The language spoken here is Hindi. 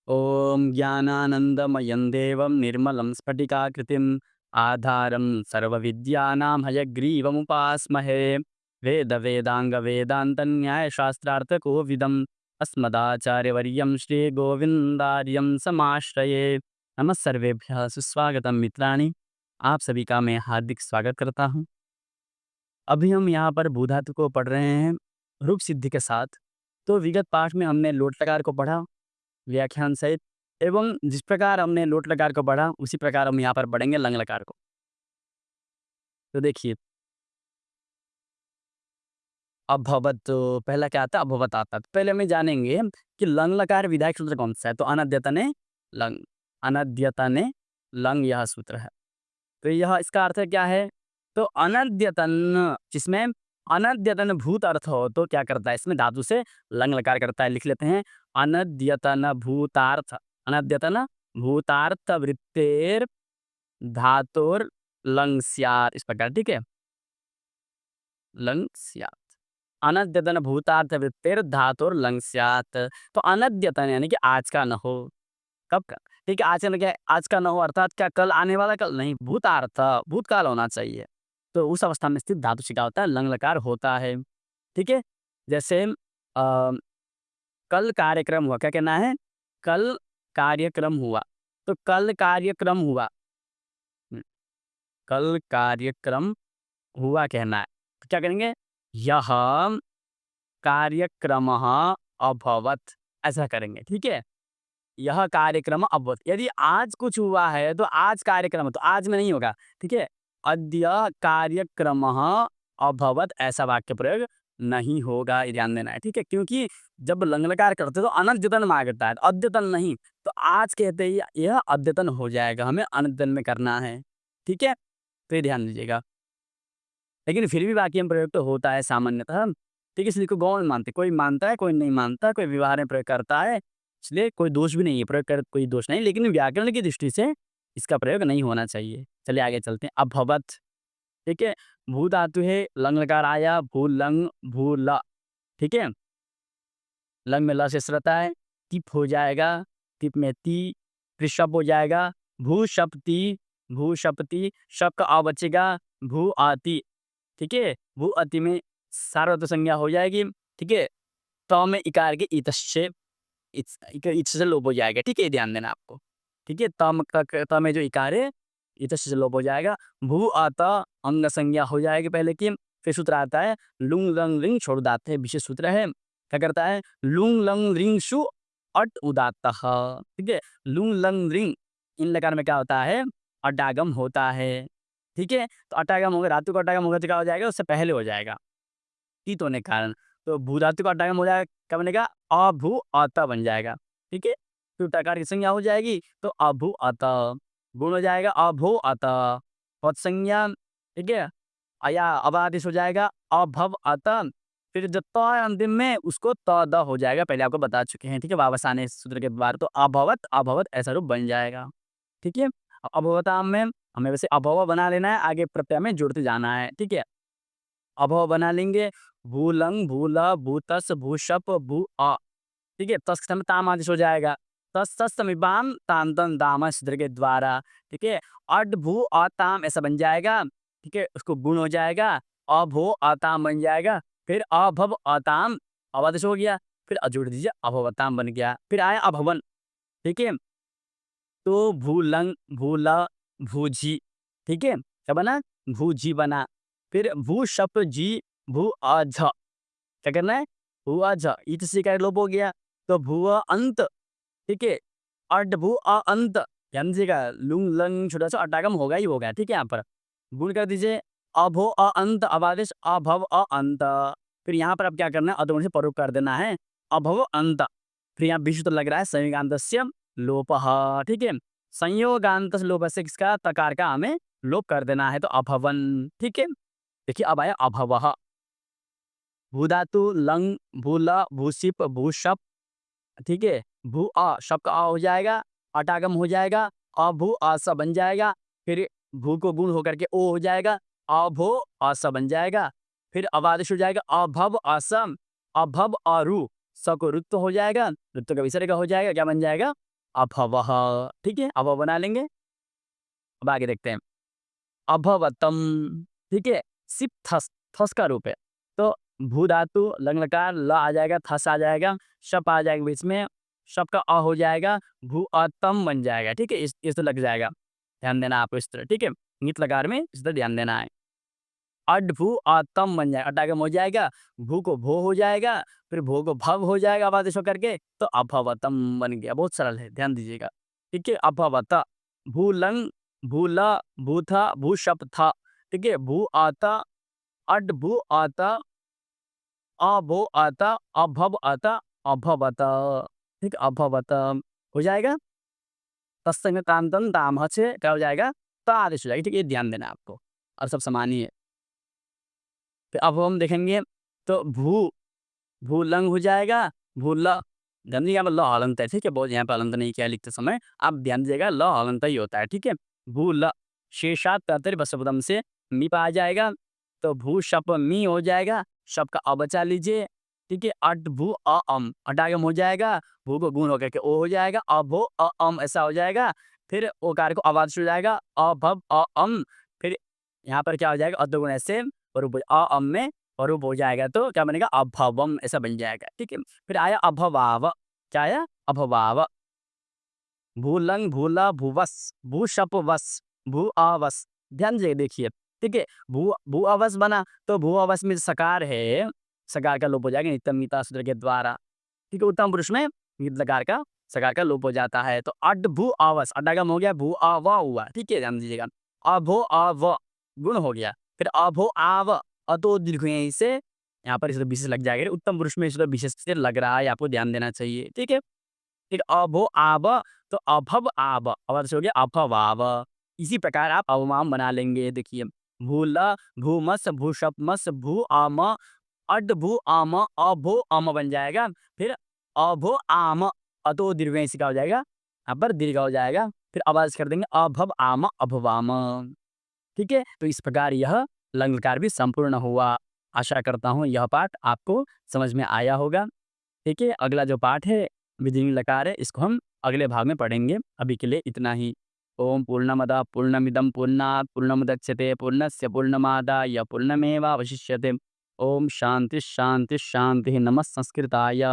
ॐ ज्ञानानन्दमयं देवं निर्मलं स्फटिकाकृतिम् आधारं सर्वविद्यानां हयग्रीवमुपास्महे वेदवेदाङ्गवेदान्तन्यायशास्त्रार्थकोविदम् अस्मदाचार्यवर्यं श्रीगोविन्दार्यं समाश्रये। नमः सर्वेभ्यः, सुस्वागतम मित्राणि। आप सभी का मैं हार्दिक स्वागत करता हूँ। अभी हम यहाँ पर भूधातु को पढ़ रहे हैं रूप सिद्धि के साथ। तो विगत पाठ में हमने लोट लकार को पढ़ा व्याख्यान सहित, एवं जिस प्रकार हमने लोट लकार को पढ़ा उसी प्रकार हम यहाँ पर पढ़ेंगे लंग लकार को। तो देखिए, अभवत तो पहला क्या आता है? अभवत आता है। तो पहले हमें जानेंगे कि लंग लकार विधायक सूत्र कौन सा है। तो अनद्यतने लंग, अनद्यतने लंग यह सूत्र है। तो यह इसका अर्थ क्या है? तो अनद्यतन, जिसमें अनद्यतन भूत अर्थ हो तो क्या करता है? इसमें धातु से लंग लकार करता है। लिख लेते हैं, अनद्यतन भूतार्थ, अनद्यतन भूतार्थ वृत्तेर धातुर लंग स्यात्, इस प्रकार, ठीक है, लंग स्यात्। अनद्यतन भूतार्थ वृत्तेर धातुर लंग स्यात्। तो अनद्यतन यानी कि आज का न हो। कब का? ठीक है, आज का क्या है? आज का न हो अर्थात क्या कल आने वाला कल नहीं, भूतार्थ, भूतकाल होना चाहिए। तो उस अवस्था में स्थित धातु से क्या होता है? लंग लकार होता है। ठीक है? जैसे कल कार्यक्रम हुआ, क्या कहना है? कल कार्यक्रम हुआ। तो कल कार्यक्रम हुआ, हुँ, कल कार्यक्रम हुआ कहना है। तो क्या करेंगे? यह कार्यक्रमः अभवत्, ऐसा करेंगे, ठीक है? यह कार्यक्रम अभवत्। यदि आज कुछ हुआ है तो आज कार्यक्रम, तो आज में नहीं होगा, ठीक है? अद्य कार्यक्रमः अभवत्, ऐसा वाक्य प्रयोग नहीं होगा, ये ध्यान देना है, ठीक है? क्योंकि जब लंग लकार करते हैं तो अनद्यतन मांगता है, तो अद्यतन नहीं। तो आज कहते ही यह अद्यतन हो जाएगा, हमें अनद्यतन में करना है, ठीक है? तो ये ध्यान दीजिएगा। लेकिन फिर भी वाक्य में प्रयोग तो होता है सामान्यतः, ठीक है? इसलिए कोई गौण मानते, कोई मानता है, कोई नहीं मानता, कोई व्यवहार में प्रयोग करता है, इसलिए कोई दोष भी नहीं है, प्रयोग कर कोई दोष नहीं, लेकिन व्याकरण की दृष्टि से इसका प्रयोग नहीं होना चाहिए। चलिए आगे चलते हैं। अभवत, ठीक है? भू धातु है, लंग लकार आया, भू लंग भू ल, ठीक है? लंग में ल शेष रहता है, तिप हो जाएगा, तिप में ती, फिर शप हो जाएगा, भू शपति, भू शपति, शप का आ बचेगा, भू आति, ठीक है? भू अति में सार्वत्व संज्ञा हो जाएगी, ठीक है? त में इकार के इतश्चे, इच से लोप हो जाएगा, ठीक है? ये ध्यान देना आपको, ठीक है? त में जो इकार है, इतश्च से लोप हो जाएगा। भू अत अंग संज्ञा हो जाएगी पहले की, फिर सूत्र आता है लुंग लंग रिंग छोड़ दाते है, विशेष सूत्र है। क्या करता है? लुंग लंग रिंग शु अट उदात्तः, ठीक है? लुंग लंग रिंग, इन लकार में क्या होता है? अडागम होता है, ठीक है? तो अटागम होगा, धातु का अटागम होगा तो क्या हो जाएगा? उससे पहले हो जाएगा, ईत होने के कारण। तो भू धातु का अटागम हो जाएगा, क्या बनेगा? अभू अत बन जाएगा, ठीक है? फिर टकार की संज्ञा हो जाएगी तो अभू अत, गुण हो जाएगा अभो अत, पद संज्ञा, ठीक है? या अब आदेश हो जाएगा अभव अत, फिर जो त है अंतिम में उसको त द हो जाएगा, पहले आपको बता चुके हैं, ठीक है? वापस आने इस सूत्र के द्वारा, तो अभवत अभवत ऐसा रूप बन जाएगा, ठीक है? अभवताम में हमें वैसे अभव बना लेना है, आगे प्रत्यय में जुड़ते जाना है, ठीक है? अभव बना लेंगे, भूलंग, भूला, भूतस, भूशप, भू अ, ठीक है? तस् के समय ताम आदेश हो जाएगा। तस् तस् समीपाम ताम तम दाम सूत्र के द्वारा, ठीक है? अड भू अताम ऐसा बन जाएगा, ठीक है? उसको गुण हो जाएगा, अभो अताम बन जाएगा, फिर अभव अताम, अब आदेश हो गया, फिर जोड़ दीजिए अभवताम बन गया, फिर आया अभवन, ठीक है? तो भूलंग, भूला, भूजी, ठीक है? क्या बना? भूजी बना। फिर भू शप जी, भू अझ, क्या करना है? भू अझ, ईट से का लोप हो गया, तो भू अंत, ठीक है? अड भू अंत, ध्यान दीजिएगा, लुंग लंग छोटा सा अटागम होगा ही होगा, ठीक है? यहाँ पर गुण कर दीजिए, अभो अंत, अब आदेश अभव अंत। फिर यहाँ पर अब क्या करना है? अधोगुण से परोप कर देना है, अभव अंत। फिर यहाँ विशुद्ध लग रहा है संयोगांतस्य लोपः, ठीक है? संयोगांत लोप से किसका? तकार का हमें लोप कर देना है, तो अभवन, ठीक है? देखिए अब आया अभवः, भू धातु लंग, भूला, भूसिप, भूशप, ठीक है? भू अ, शप का अ हो जाएगा, अटागम हो जाएगा, अभू अस बन जाएगा, फिर भू को गुण होकर के ओ हो जाएगा, अभो अस बन जाएगा, फिर अब आदेश हो जाएगा अभव असम, अभव अरु, स को रुत्व हो जाएगा, रुत्व का विसर्ग हो जाएगा, क्या बन जाएगा? अभवः, ठीक है, अभव बना लेंगे। अब आगे देखते हैं, अभवतम, ठीक है, सिप थस, थस का रूप है, तो भू धातु लंग लकार ल आ जाएगा, थस आ जाएगा, शप आ जाएगा बीच में, शप का अ हो जाएगा, भू अतम बन जाएगा, ठीक है, इस तरह लग जाएगा, ध्यान देना आपको इस तरह, ठीक है, नित लकार में इस तरह ध्यान देना है। अड भू अतम बन जाएगा, अट आगे हो जाएगा, भू को भो हो जाएगा, फिर भो को भव हो जाएगा आवाज ऐसे करके, तो अभवतम बन गया, बहुत सरल है, ध्यान दीजिएगा, ठीक है, अभवत, भूलंग, भूला, भूथा, भूशप था, ठीक है, भू आता, अड भू आता, अभो आता, अभव आता, अभवत, ठीक है, अभवत हो जाएगा, तत्संग तांतन ताम से क्या हो जाएगा, ता आदेश हो जाएगा, ठीक है, ये ध्यान देना है आपको, और सब समान ही है। फिर अब हम देखेंगे, तो भू, भूलंग हो जाएगा, भूल, ध्यान दीजिएगा ल हलंत है, ठीक है, बहुत यहाँ पे हलंत नहीं किया है लिखते समय, आप ध्यान दीजिएगा ल हलंत ही होता है, ठीक है, भूल, शेषात तर्तरी बसपदम से मी पा आ जाएगा, तो भू शप मी हो जाएगा, शप का अ बचा लीजिए, ठीक है, अट भू अ अम, अटागम हो जाएगा, भू को गुण होकर के ओ हो जाएगा, अभो अ अम ऐसा हो जाएगा, फिर ओकार को आवाज हो जाएगा, अभव अ अम, फिर यहाँ पर क्या हो जाएगा, अधोगुण ऐसे और ऊपर अ अम में और वो हो जाएगा, तो क्या बनेगा, अभवम ऐसा बन जाएगा, ठीक है। फिर आया अभवाव, क्या आया, अभवाव, भूलंग, भूला, भूवस, भूशपवस, भूआवस, ध्यान से देखिए, ठीक है, भूअवस बना, तो भूअवस में सकार है, सकार का लोप हो जाएगा नित्यम मीता सूत्र के द्वारा, ठीक है, उत्तम पुरुष में नित लकार का सकार का लोप हो जाता है, तो अड भू आवस, अडागम हो गया, भू आवा हुआ, ठीक है, ध्यान दीजिएगा, अभो आव गुण हो गया, फिर अभो आव, अतो दीर्घ यहीं से यहाँ पर इस विशेष लग जाएगा, उत्तम पुरुष में इस विशेष से लग रहा है, आपको ध्यान देना चाहिए, ठीक है। फिर अभो आव, तो अभव आव, अवर से हो गया अभवाव, इसी प्रकार आप अवमाम बना लेंगे, देखिए, भूला, भूमस, भूषपमस, भू आम, अड भू आम, अभो अम बन जाएगा, फिर अभो आम, अतो दीर्घ का हो जाएगा, यहाँ पर दीर्घ हो जाएगा, फिर आवाज कर देंगे अभव आम अभवाम, ठीक है, तो इस प्रकार यह लंगकार भी संपूर्ण हुआ। आशा करता हूँ यह पाठ आपको समझ में आया होगा, ठीक है, अगला जो पाठ है विधिलिंग लकार है, इसको हम अगले भाग में पढ़ेंगे, अभी के लिए इतना ही। ओम पूर्णमद पूर्णमिदम पूर्णात् पूर्णमुदच्यते पूर्णस्य पूर्णमादाय पूर्णमेवावशिष्यते। ओम शांति शांति शांति, नमः संस्कृताय।